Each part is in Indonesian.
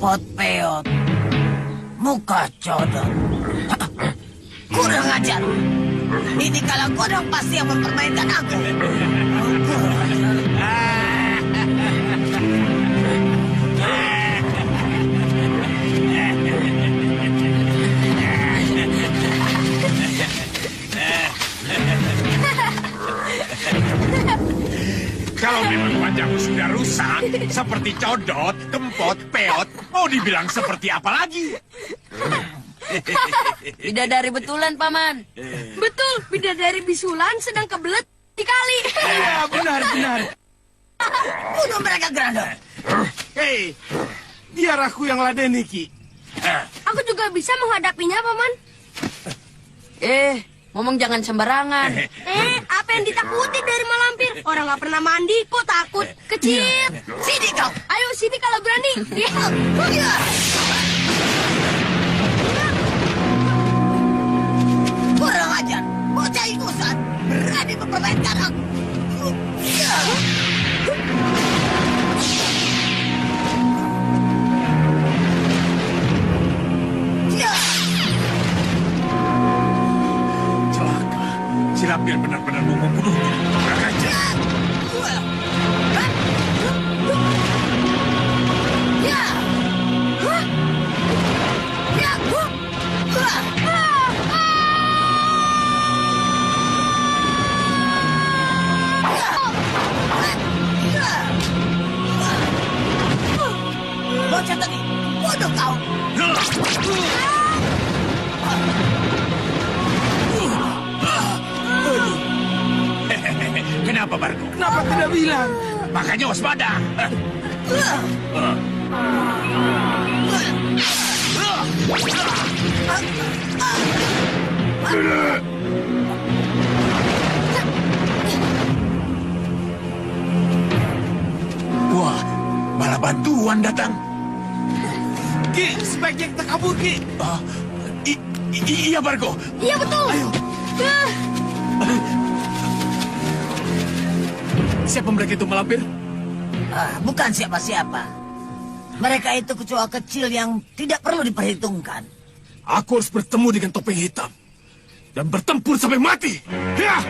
Kempot peot, muka codot. Kurang ajar. Ini kalau kodok pasti yang mempermainkan aku. Kalau memang wajahmu sudah rusak, seperti codot, kempot, peot, mau dibilang seperti apa lagi? Bidadari betulan, Paman. Betul, bidadari bisulan sedang kebelet di kali. Iya, benar. Bunuh mereka, Grandor. Hei, biar aku yang ladeni, Ki. Aku juga bisa menghadapinya, Paman. Ngomong jangan sembarangan. Apa yang ditakuti dari malampir? Orang nggak pernah mandi, kok takut? Kecil. Sini kau. Ayo sini kalau berani. Ya. Kurang ajar. Bocah ingusan berani mempermainkan aku. Ya. Ya. Celaka, si Lampir benar-benar mau membunuhnya. Kurang ajar. Ya. Ya. Bocah tadi, bodoh kau. Kenapa, Bargo? Kenapa tidak bilang? Makanya waspada. Wah, malah bantuan datang. Ki, sebaiknya kita kabur, Ki. Iya, Bargo. Iya betul. Ayo. Siapa mereka itu, Malampir? Bukan siapa-siapa. Mereka itu kecoa kecil yang tidak perlu diperhitungkan. Aku harus bertemu dengan topeng hitam. Dan bertempur sampai mati. Ya!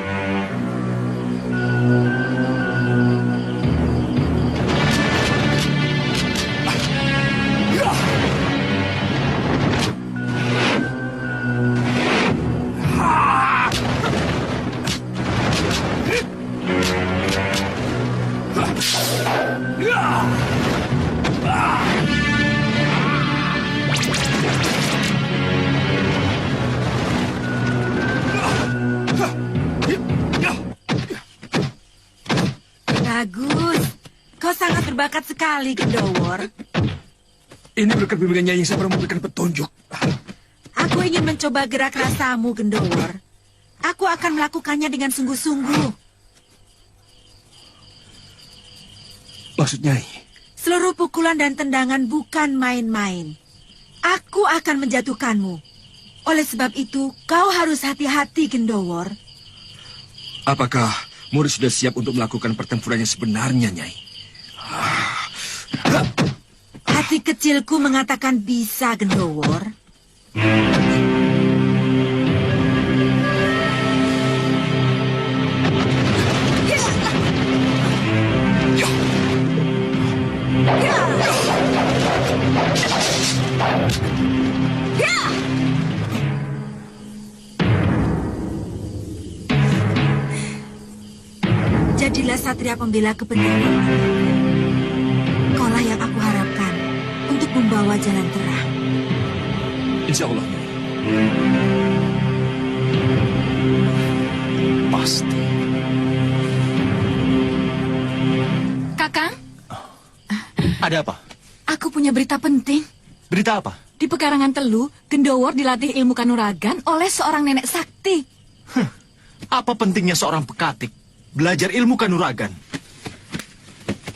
Bagus. Kau sangat berbakat sekali, Gendowor. Ini berkat bimbingan Nyai yang sabar memberikan petunjuk. Aku ingin mencoba gerak rasamu, Gendowor. Aku akan melakukannya dengan sungguh-sungguh. Maksud Nyai? Seluruh pukulan dan tendangan bukan main-main. Aku akan menjatuhkanmu. Oleh sebab itu, kau harus hati-hati, Gendowor. Apakah murid sudah siap untuk melakukan pertempuran yang sebenarnya, Nyai? Hati kecilku mengatakan bisa, Gendowor. Jadilah satria pembela kebenaran. Kaulah yang aku harapkan untuk membawa jalan terang. Insya Allah, Nyai. Pasti. Kakang, Ada apa? aku punya berita penting. Berita apa? Di pekarangan Telu, Gendowor dilatih ilmu kanuragan oleh seorang nenek sakti. Apa pentingnya seorang pekatik belajar ilmu kanuragan?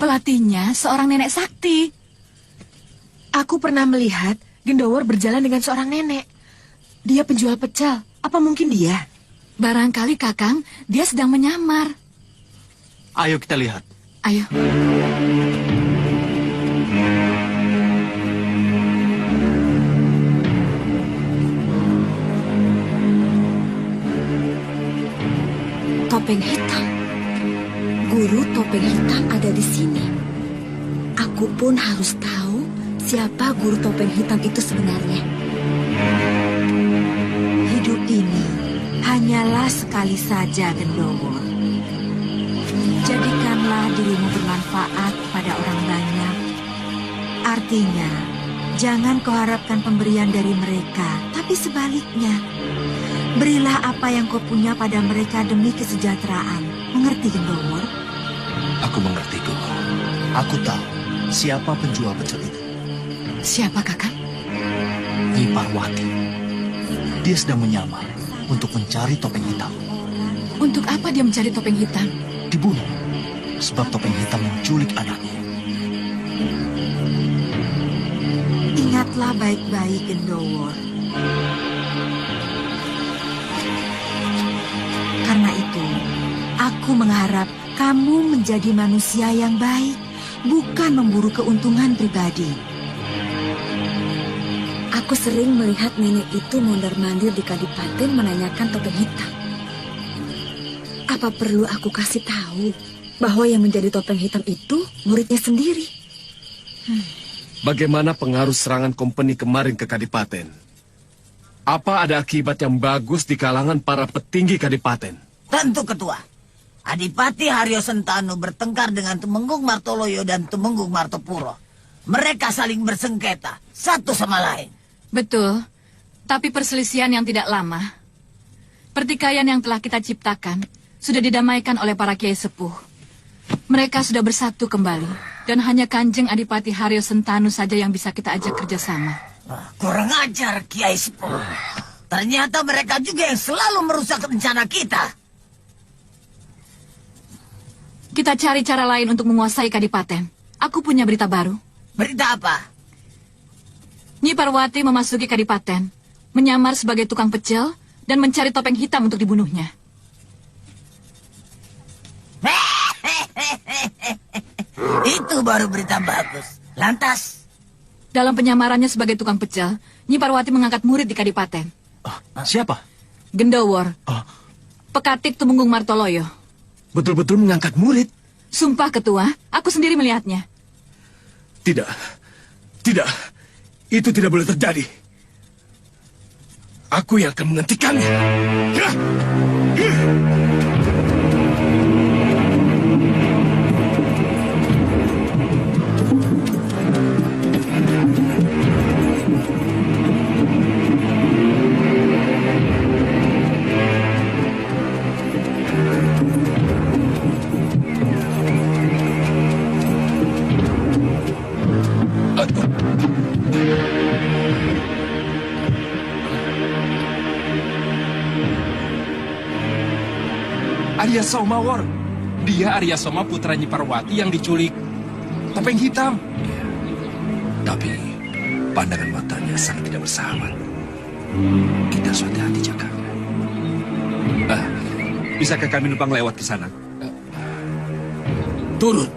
Pelatihnya seorang nenek sakti. Aku pernah melihat Gendowor berjalan dengan seorang nenek. Dia penjual pecel. Apa mungkin dia? Barangkali Kakang, dia sedang menyamar. Ayo kita lihat. Ayo. Topeng hitam. Guru topeng hitam ada di sini. Aku pun harus tahu siapa guru topeng hitam itu sebenarnya. Hidup ini hanyalah sekali saja, Gendowor. Jadikanlah dirimu bermanfaat pada orang banyak. Artinya, jangan kau harapkan pemberian dari mereka, tapi sebaliknya. Berilah apa yang kau punya pada mereka demi kesejahteraan. Mengerti, Gendowor? Aku mengerti, Guru. Aku tahu siapa penjual pecel itu. Siapa, Kakak? Nyi Parwati. Dia sedang menyamar untuk mencari topeng hitam. Untuk apa dia mencari topeng hitam? Dibunuh sebab topeng hitam menculik anaknya. Ingatlah baik-baik, Gendowor. Karena itu, aku mengharap kamu menjadi manusia yang baik, bukan memburu keuntungan pribadi. Aku sering melihat nenek itu mondar-mandir di Kadipaten menanyakan topeng hitam. Apa perlu aku kasih tahu bahwa yang menjadi topeng hitam itu muridnya sendiri? Bagaimana pengaruh serangan kompeni kemarin ke Kadipaten? Apa ada akibat yang bagus di kalangan para petinggi Kadipaten? Tentu, Ketua. Adipati Haryo Sentanu bertengkar dengan Tumenggung Martoloyo dan Tumenggung Martopuro. Mereka saling bersengketa satu sama lain. Betul, tapi perselisihan yang tidak lama. Pertikaian yang telah kita ciptakan sudah didamaikan oleh para kiai sepuh. Mereka sudah bersatu kembali, dan hanya Kanjeng Adipati Haryo Sentanu saja yang bisa kita ajak kerjasama. Kurang ajar, Kiai Sepuh. Ternyata mereka juga yang selalu merusak rencana kita. Kita cari cara lain untuk menguasai Kadipaten. Aku punya berita baru. Berita apa? Nyi Parwati memasuki Kadipaten, menyamar sebagai tukang pecel, dan mencari topeng hitam untuk dibunuhnya. Itu baru berita bagus. Lantas? Dalam penyamarannya sebagai tukang pecel, Nyi Parwati mengangkat murid di Kadipaten. Siapa? Gendowor, Pekatik Tumenggung Martoloyo. Betul-betul mengangkat murid? Sumpah, Ketua, aku sendiri melihatnya. Tidak. Tidak. Itu tidak boleh terjadi. Aku yang akan menghentikannya. Arya Somawor. Dia Arya Soma putra Nyi Parwati yang diculik topeng hitam. Tapi pandangan matanya sangat tidak bersahabat. Kita harus hati-hati jaganya. Bisakah kami numpang lewat ke sana? Turun.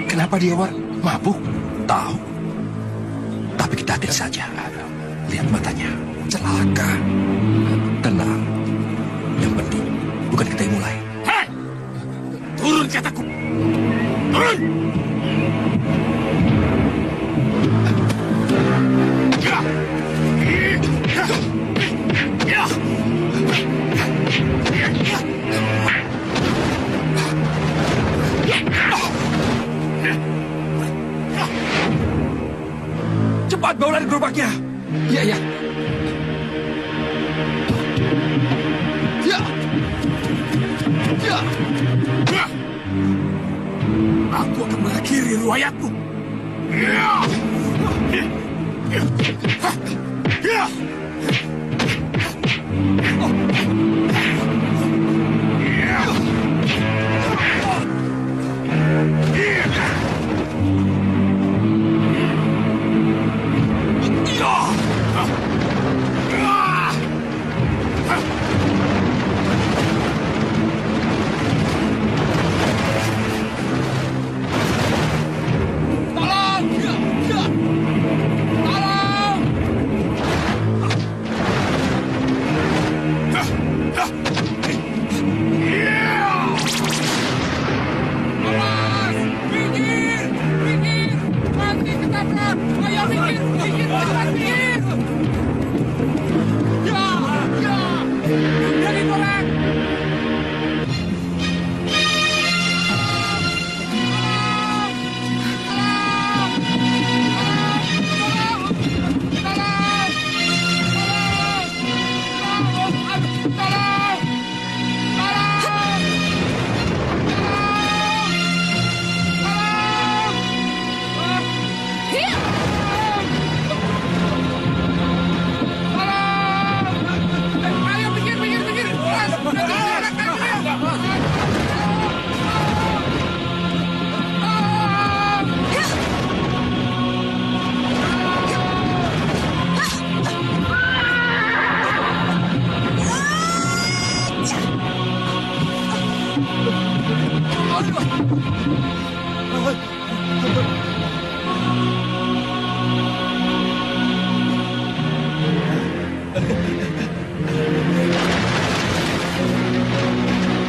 Kenapa dia, War? Mabuk? Tahu. Tapi kita hati saja. Lihat matanya. Celaka. Tenang. Yang penting bukan kita yang mulai. Hei! Turun kataku. Turun! Cepat bawa lari gerobaknya. Iya, iya. Aku akan mengakhiri riwayatmu.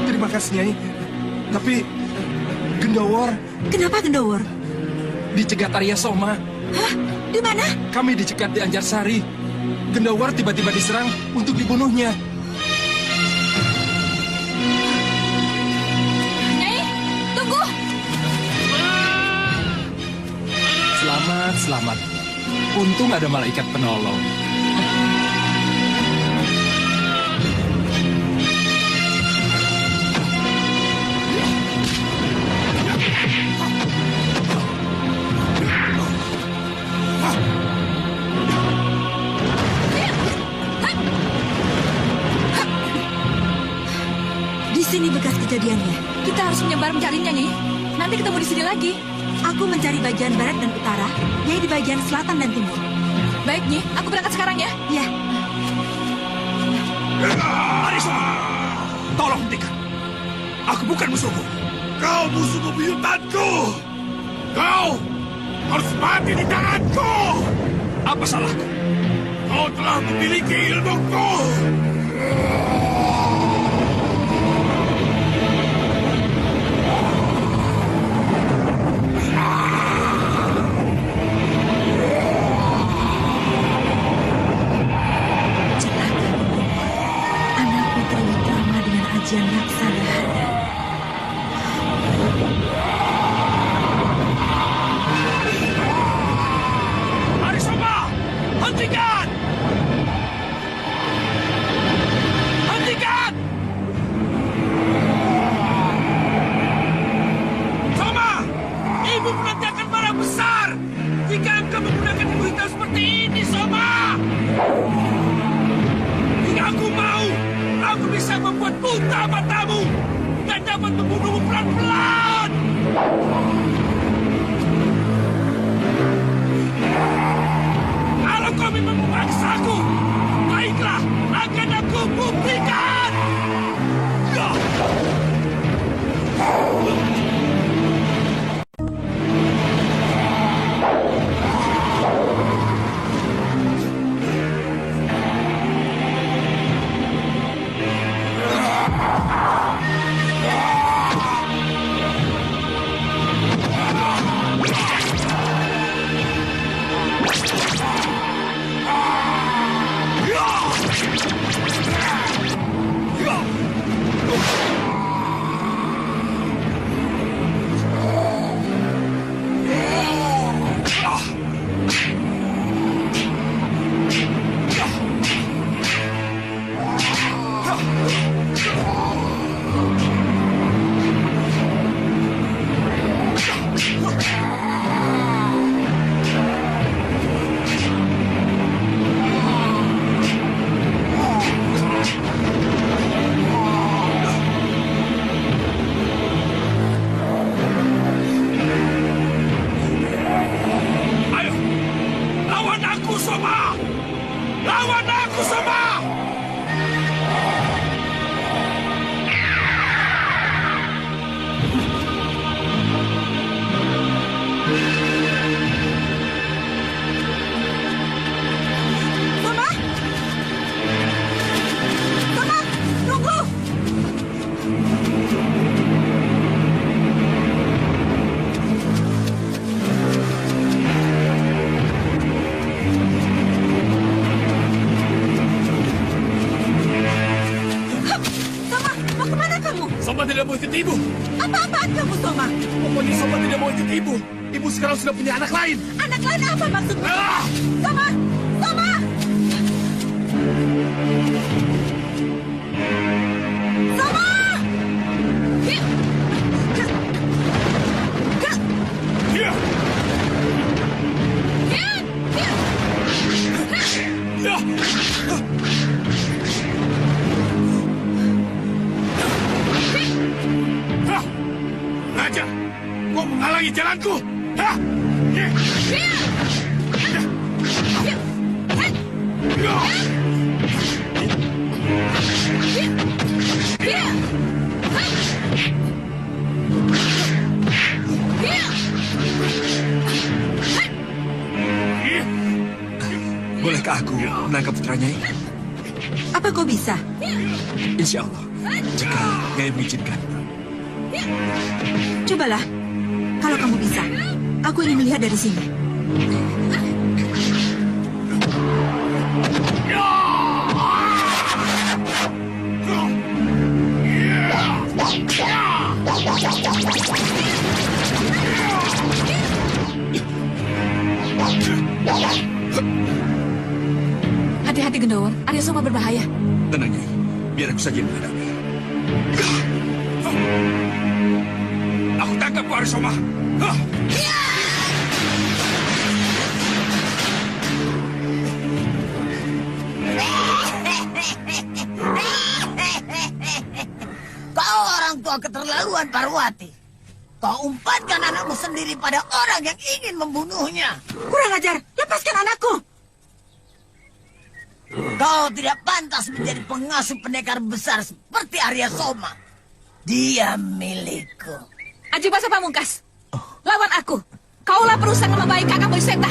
Terima kasih, Nyai. Tapi Gendowor Kenapa Gendowor? dicegat Arya Soma. Hah? Di mana? Kami dicegat di Anjarsari. Gendowor tiba-tiba diserang untuk dibunuhnya. Nyai, tunggu. Selamat, selamat. Untung ada malaikat penolong. Di sini bekas kejadiannya. Kita harus menyebar mencarinya, Nyai. Nanti ketemu di sini lagi. Aku mencari bagian barat dan utara, Nyai di bagian selatan dan timur. Baik, Nyai. Aku berangkat sekarang ya. Ya, Arisoma, tolong hentikan. Aku bukan musuhmu. Kau musuh bebuyutanku. Kau harus mati di tanganku. Apa salahku? Kau telah memiliki ilmuku. anak Putri Wikrama dengan ajian Laksadahara. Arisoma, hentikan! Hentikan! Soma, ibu nanti akan marah besar jika engkau menggunakan ibu hitam seperti ini, Soma. Jika aku mau, aku bisa membuat buta matamu dan dapat membunuhmu pelan-pelan. Kalau kau memang memaksaku, baiklah, akan aku buktikan. Ya. Ayo, lawan aku, Soma! Lawan aku, Soma! Soma! Soma, tunggu! Soma, mau kemana kamu? Soma tidak mau ikut ibu. Apa-apaan kamu, Soma? Pokoknya Soma tidak mau ikut ibu. Ibu sekarang sudah punya anak lain. Anak lain apa maksudmu? Ah! Soma! Soma! halangi jalanku. Hah? Bolehkah aku menangkap putra Nyai? Apa kau bisa? Insya Allah, jika Nyai mengizinkan. Cobalah. Kalau kamu bisa, aku ingin melihat dari sini. Hati-hati Gendawar, Arya Soma berbahaya. Tenang, Nyai. Biar aku saja yang menghadapi. Aku tangkap Arya Soma. Kau orang tua keterlaluan, Parwati. Kau umpankan anakmu sendiri pada orang yang ingin membunuhnya. Kurang ajar, lepaskan anakku. Kau tidak pantas menjadi pengasuh pendekar besar seperti Arya Soma. Dia milikku. Aji Basa Pamungkas, lawan aku. Kaulah perusahaan nama baik Kakang Boy Seta.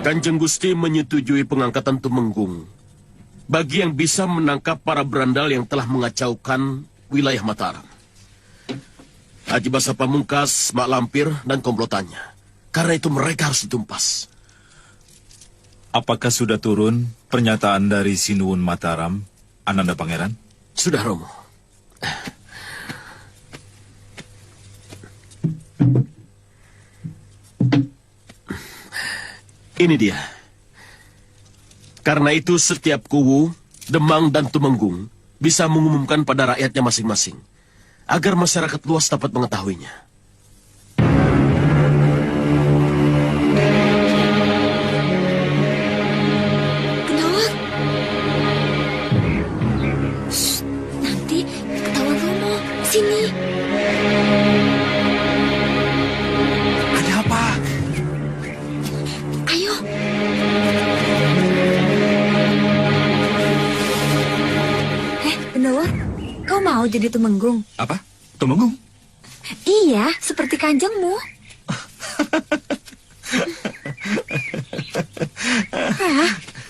Kanjeng Gusti menyetujui pengangkatan Tumenggung bagi yang bisa menangkap para berandal yang telah mengacaukan wilayah Mataram. Haji Basa Pamungkas, Mak Lampir, dan komplotannya. Karena itu mereka harus ditumpas. Apakah sudah turun pernyataan dari Sinuwun Mataram, Ananda Pangeran? Sudah, Romo. Ini dia. Karena itu setiap Kuwu, Demang, dan Tumenggung bisa mengumumkan pada rakyatnya masing-masing, agar masyarakat luas dapat mengetahuinya. Gendawar. Shh, nanti ketahuan Romo. Sini. Ada apa? Ayo. Gendawar, kau mau jadi Tumenggung? Apa? Tumenggung? Iya, seperti kanjengmu.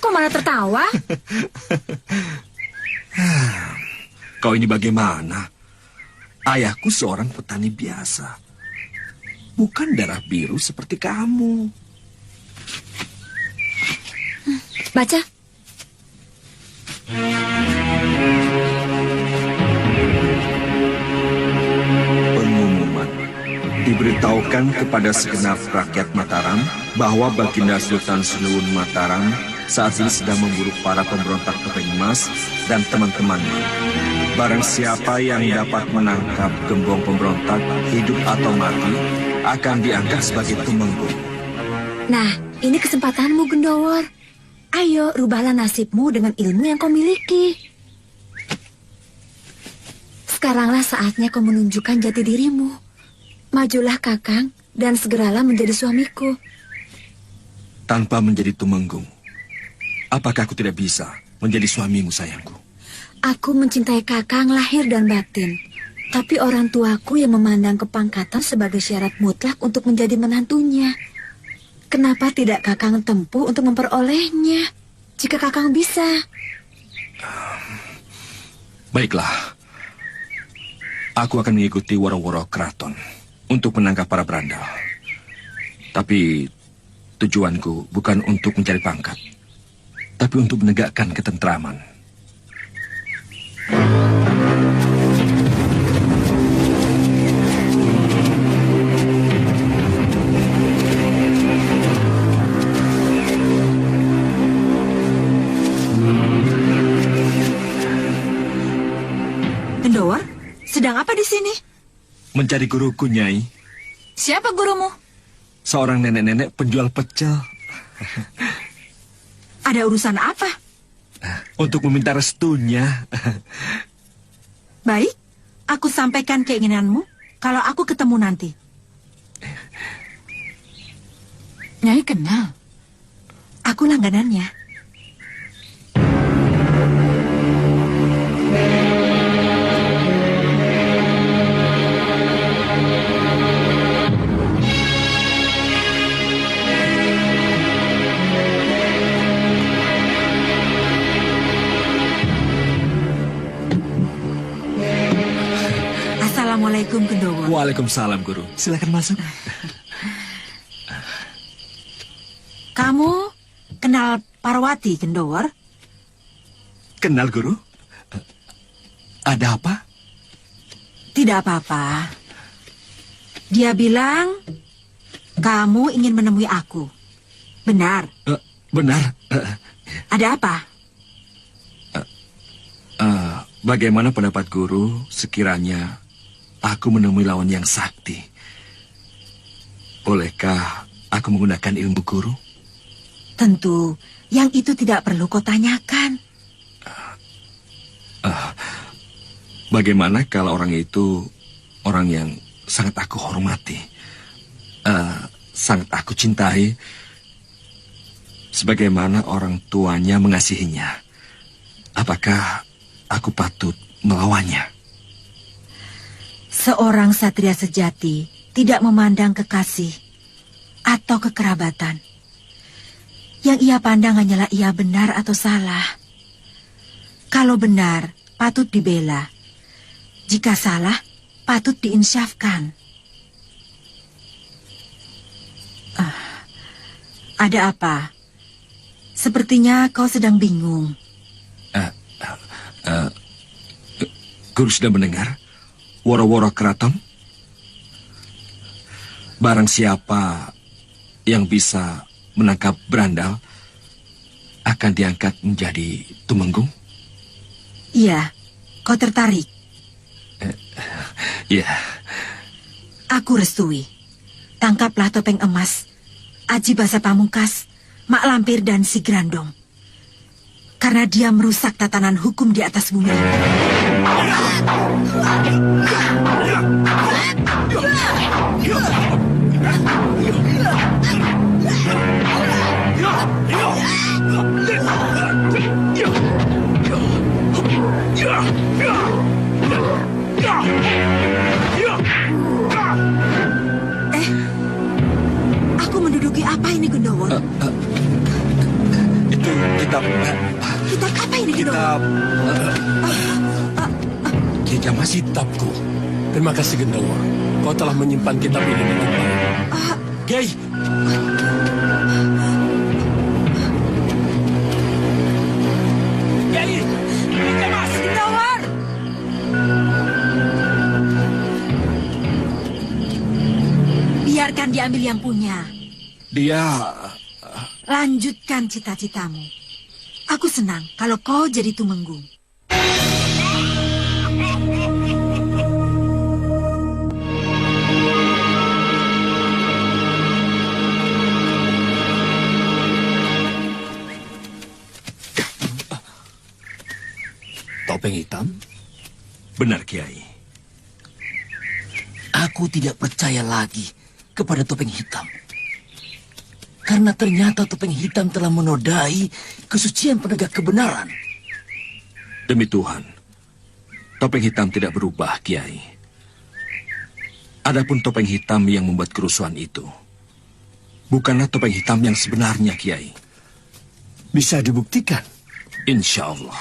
Kok malah tertawa? Kau ini bagaimana? Ayahku seorang petani biasa. Bukan darah biru seperti kamu. Baca. Pengumuman. Diberitahukan kepada segenap rakyat Mataram bahwa Baginda Sultan Sinuwun Mataram saat ini sedang memburu para pemberontak Topeng Emas dan teman-temannya. Barang siapa yang dapat menangkap gembong pemberontak, hidup atau mati, akan diangkat sebagai Tumenggung. Nah, ini kesempatanmu, Gendawar. Ayo, rubahlah nasibmu dengan ilmu yang kau miliki. Sekaranglah saatnya kau menunjukkan jati dirimu. Majulah, Kakang, dan segeralah menjadi suamiku. Tanpa menjadi Tumenggung, apakah aku tidak bisa menjadi suamimu, sayangku? Aku mencintai Kakang lahir dan batin. Tapi orang tuaku yang memandang kepangkatan sebagai syarat mutlak untuk menjadi menantunya. Kenapa tidak Kakang tempuh untuk memperolehnya? Jika Kakang bisa. Baiklah. Aku akan mengikuti woro-woro keraton untuk menangkap para berandal. Tapi tujuanku bukan untuk mencari pangkat, tapi untuk menegakkan ketentraman. Gendawar, sedang apa di sini? Mencari guruku, Nyai. Siapa gurumu? seorang nenek-nenek penjual pecel. Ada urusan apa? Untuk meminta restunya. Baik, aku sampaikan keinginanmu kalau aku ketemu nanti. Nyai kenal? Aku langganannya. Assalamualaikum, Gendowo. Waalaikumsalam, Guru. Silakan masuk. Kamu kenal Parwati, Gendowor? Kenal, Guru. Ada apa? Tidak apa-apa. Dia bilang kamu ingin menemui aku. Benar? Benar. Ada apa? Bagaimana pendapat Guru sekiranya aku menemui lawan yang sakti? Bolehkah aku menggunakan ilmu Guru? Tentu, yang itu tidak perlu kau tanyakan. Bagaimana kalau orang itu orang yang sangat aku hormati, sangat aku cintai, sebagaimana orang tuanya mengasihinya? Apakah aku patut melawannya? Seorang satria sejati tidak memandang kekasih atau kekerabatan. Yang ia pandang hanyalah ia benar atau salah. Kalau benar, patut dibela. Jika salah, patut diinsyafkan. Ada apa? Sepertinya kau sedang bingung. Guru sudah mendengar woro-woro keraton? Barang siapa yang bisa menangkap berandal akan diangkat menjadi tumenggung? Iya, kau tertarik? Iya. Aku restui. Tangkaplah topeng emas, Aji Basa Pamungkas, Mak Lampir dan si Grandong. Karena dia merusak tatanan hukum di atas bumi. Aku menduduki apa ini, Gendowo? Itu kitab. Kitab apa ini, Gendowo? Kitab masih kitabku. Terima kasih, Gendowo. Kau telah menyimpan kitab ini dengan baik. Kiai. Kiai, kita masih Gendowor. Biarkan diambil yang punya. Dia. Lanjutkan cita-citamu. Aku senang kalau kau jadi tumenggung. Topeng hitam? Benar, Kiai. Aku tidak percaya lagi kepada topeng hitam. Karena ternyata topeng hitam telah menodai kesucian penegak kebenaran. Demi Tuhan, topeng hitam tidak berubah, Kiai. Adapun topeng hitam yang membuat kerusuhan itu, bukanlah topeng hitam yang sebenarnya, Kiai. Bisa dibuktikan? Insya Allah.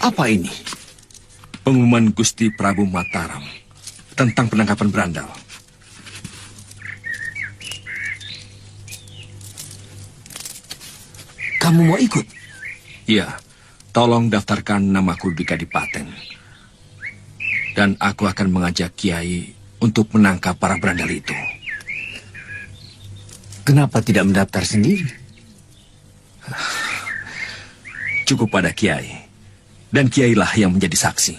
Apa ini? Pengumuman Gusti Prabu Mataram tentang penangkapan berandal. Kamu mau ikut? Ya, tolong daftarkan namaku di Kadipaten. Dan aku akan mengajak Kiai untuk menangkap para berandal itu. Kenapa tidak mendaftar sendiri? Cukup pada Kiai. Dan Kiailah yang menjadi saksi.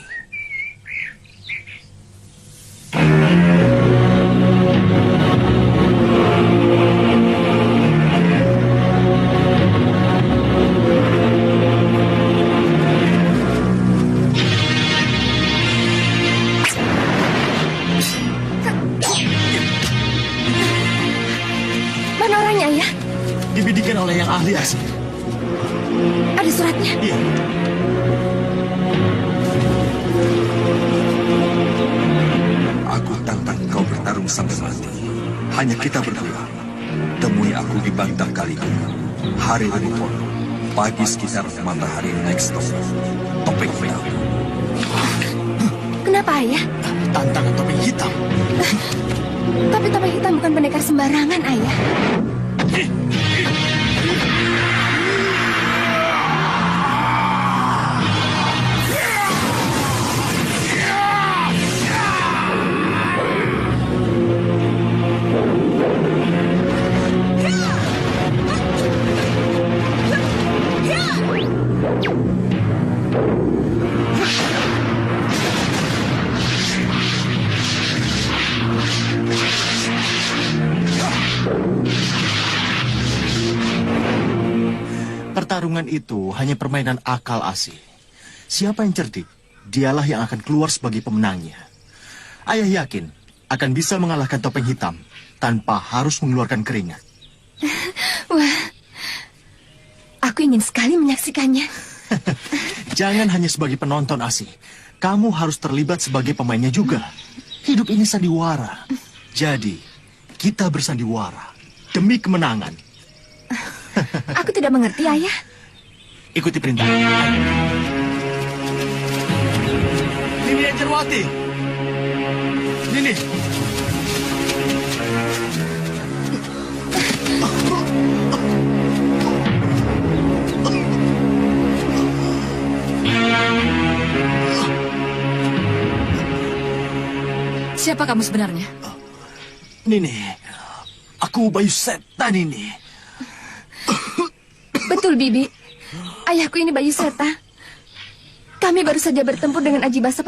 suratnya. Iya. Aku tantang kau bertarung sampai mati. Hanya kita berdua. Temui aku di Bantah Kaligung. Hari Remipon. Pagi sekitar matahari naik stop. Topeng hitam. Kenapa, Ayah? Tantangan topeng hitam. Tapi topeng hitam bukan pendekar sembarangan, Ayah. Pertarungan itu hanya permainan akal Asi. Siapa yang cerdik, dialah yang akan keluar sebagai pemenangnya. Ayah yakin akan bisa mengalahkan topeng hitam tanpa harus mengeluarkan keringat. Wah, aku ingin sekali menyaksikannya. Jangan hanya sebagai penonton, Asi. Kamu harus terlibat sebagai pemainnya juga. Hidup ini sandiwara. Jadi, kita bersandiwara demi kemenangan. Aku tidak mengerti, Ayah. Ikuti perintah. Nini Anjarwati. Nini. Siapa kamu sebenarnya? Nini, aku Bayu Seta, Nini. Betul, Bibi. Ayahku ini Bayu Seta. Kami baru saja bertempur dengan Aji Basa